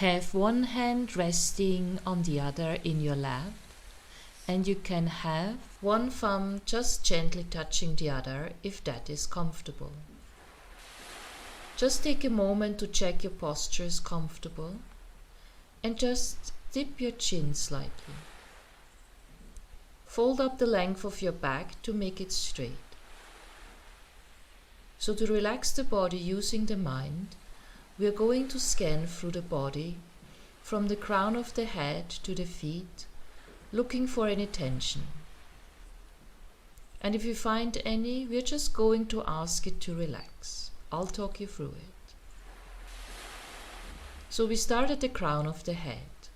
Have one hand resting on the other in your lap, and you can have one thumb just gently touching the other if that is comfortable. Just take a moment to check your posture is comfortable and just dip your chin slightly. Fold up the length of your back to make it straight. So to relax the body using the mind, we are going to scan through the body from the crown of the head to the feet, looking for any tension. And if you find any, we are just going to ask it to relax. I'll talk you through it. So we start at the crown of the head.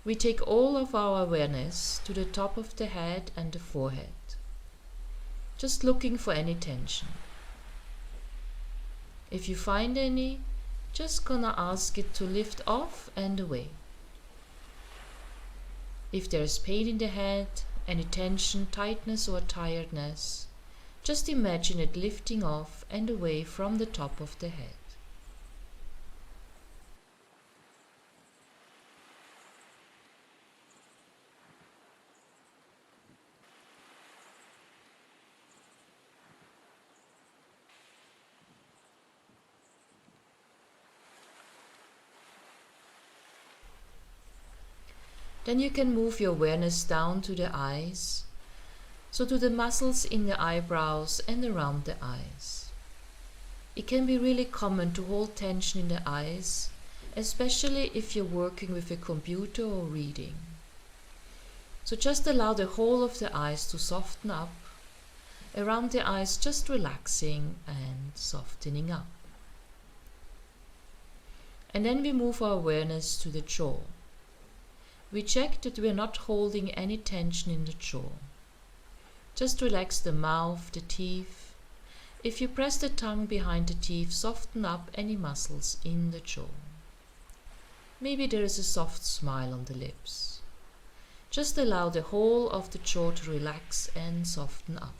We take all of our awareness to the top of the head and the forehead, just looking for any tension. If you find any, just gonna ask it to lift off and away. If there's pain in the head, any tension, tightness or tiredness, just imagine it lifting off and away from the top of the head. Then you can move your awareness down to the eyes, so to the muscles in the eyebrows and around the eyes. It can be really common to hold tension in the eyes, especially if you're working with a computer or reading. So just allow the whole of the eyes to soften up, around the eyes just relaxing and softening up. And then we move our awareness to the jaw. We check that we are not holding any tension in the jaw. Just relax the mouth, the teeth. If you press the tongue behind the teeth, soften up any muscles in the jaw. Maybe there is a soft smile on the lips. Just allow the whole of the jaw to relax and soften up.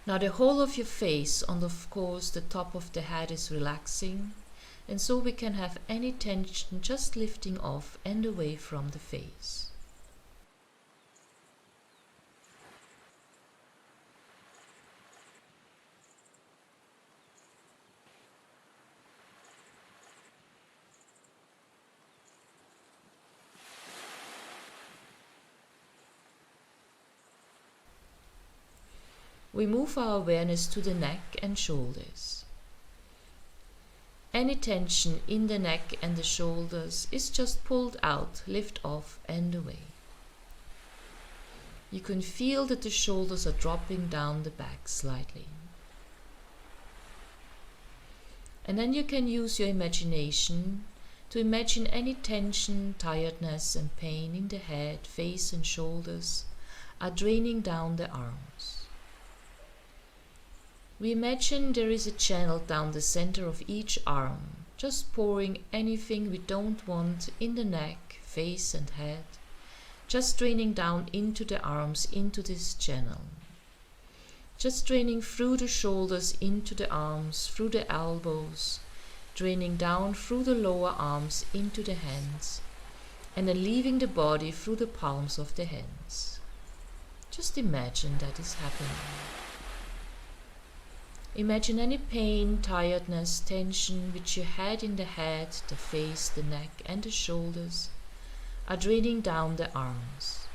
Now the whole of your face, and of course the top of the head, is relaxing. And so we can have any tension just lifting off and away from the face. We move our awareness to the neck and shoulders. Any tension in the neck and the shoulders is just pulled out, lift off and away. You can feel that the shoulders are dropping down the back slightly. And then you can use your imagination to imagine any tension, tiredness and pain in the head, face and shoulders are draining down the arms. We imagine there is a channel down the center of each arm, just pouring anything we don't want in the neck, face and head, just draining down into the arms, into this channel. Just draining through the shoulders, into the arms, through the elbows, draining down through the lower arms, into the hands, and then leaving the body through the palms of the hands. Just imagine that is happening. Imagine any pain, tiredness, tension which you had in the head, the face, the neck and the shoulders are draining down the arms.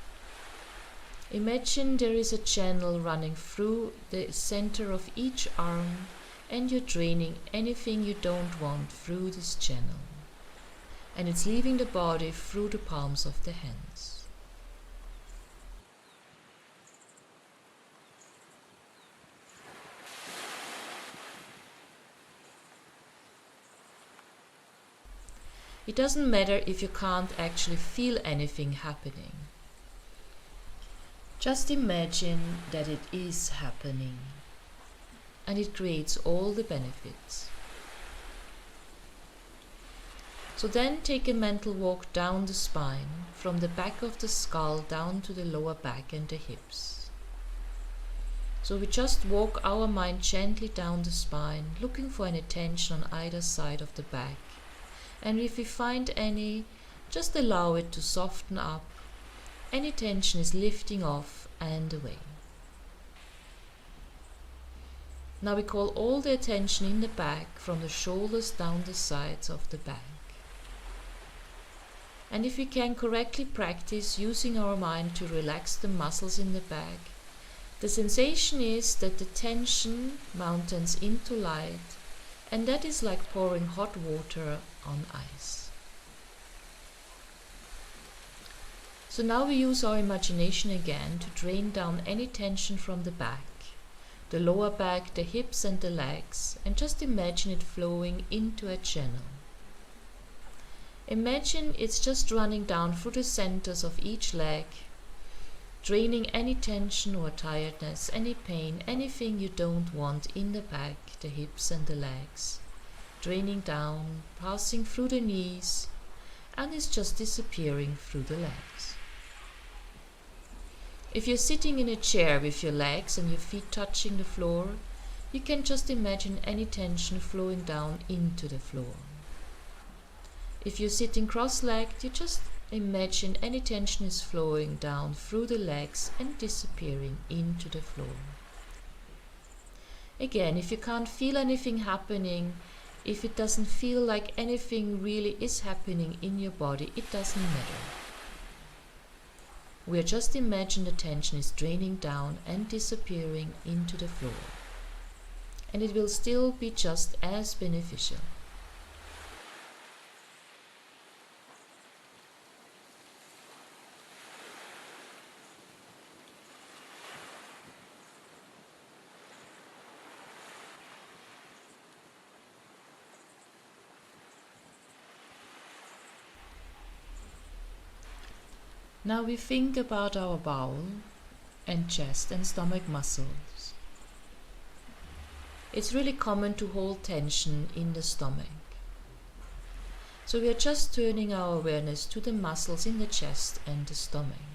Imagine there is a channel running through the center of each arm and you're draining anything you don't want through this channel. And it's leaving the body through the palms of the hands. It doesn't matter if you can't actually feel anything happening. Just imagine that it is happening, and it creates all the benefits. So then take a mental walk down the spine, from the back of the skull down to the lower back and the hips. So we just walk our mind gently down the spine, looking for any tension on either side of the back. And if we find any, just allow it to soften up. Any tension is lifting off and away. Now we call all the attention in the back from the shoulders down the sides of the back. And if we can correctly practice using our mind to relax the muscles in the back, the sensation is that the tension mountains into light, and that is like pouring hot water on ice. So now we use our imagination again to drain down any tension from the back, the lower back, the hips and the legs, and just imagine it flowing into a channel. Imagine it's just running down through the centers of each leg, draining any tension or tiredness, any pain, anything you don't want in the back, the hips and the legs. Draining down, passing through the knees, and it's just disappearing through the legs. If you're sitting in a chair with your legs and your feet touching the floor, you can just imagine any tension flowing down into the floor. If you're sitting cross-legged, you just imagine any tension is flowing down through the legs and disappearing into the floor. Again, if you can't feel anything happening, if it doesn't feel like anything really is happening in your body, it doesn't matter. We are just imagine the tension is draining down and disappearing into the floor. And it will still be just as beneficial. Now we think about our bowel and chest and stomach muscles. It's really common to hold tension in the stomach. So we are just turning our awareness to the muscles in the chest and the stomach.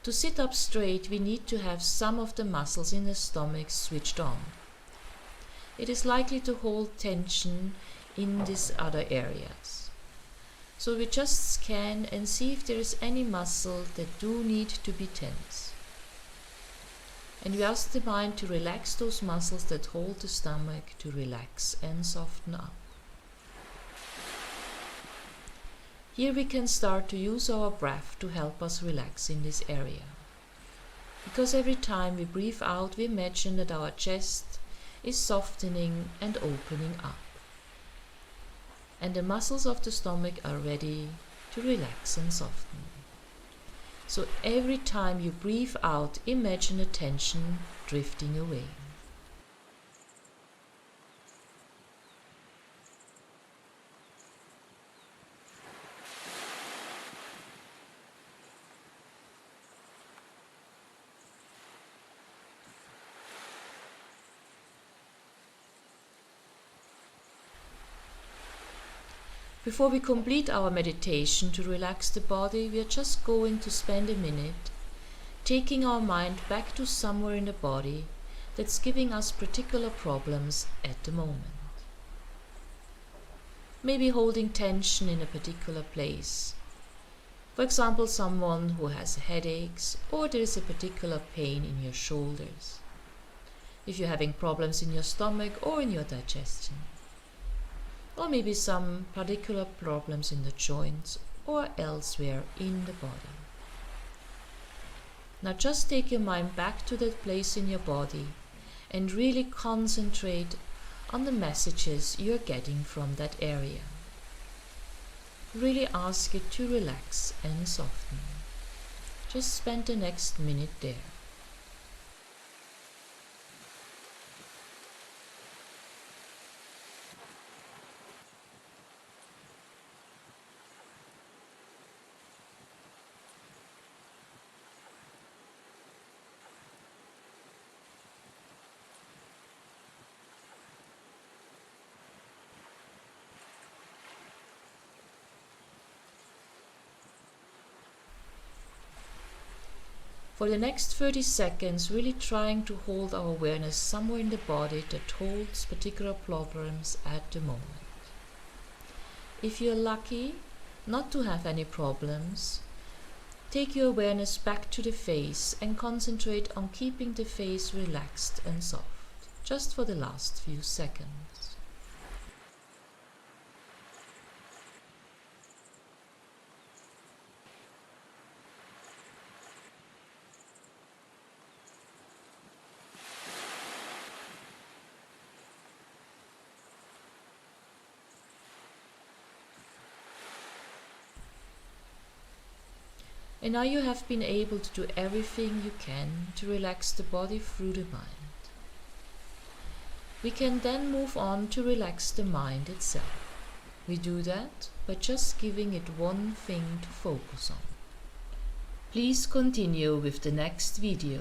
To sit up straight, we need to have some of the muscles in the stomach switched on. It is likely to hold tension in these other areas. So we just scan and see if there is any muscle that do need to be tense. And we ask the mind to relax those muscles that hold the stomach, to relax and soften up. Here we can start to use our breath to help us relax in this area. Because every time we breathe out, we imagine that our chest is softening and opening up. And the muscles of the stomach are ready to relax and soften. So every time you breathe out, imagine the tension drifting away. Before we complete our meditation to relax the body, we are just going to spend a minute taking our mind back to somewhere in the body that's giving us particular problems at the moment. Maybe holding tension in a particular place. For example, someone who has headaches, or there is a particular pain in your shoulders. If you're having problems in your stomach or in your digestion. Or maybe some particular problems in the joints or elsewhere in the body. Now just take your mind back to that place in your body and really concentrate on the messages you're getting from that area. Really ask it to relax and soften. Just spend the next minute there. For the next 30 seconds, really trying to hold our awareness somewhere in the body that holds particular problems at the moment. If you're lucky not to have any problems, take your awareness back to the face and concentrate on keeping the face relaxed and soft, just for the last few seconds. And now you have been able to do everything you can to relax the body through the mind. We can then move on to relax the mind itself. We do that by just giving it one thing to focus on. Please continue with the next video.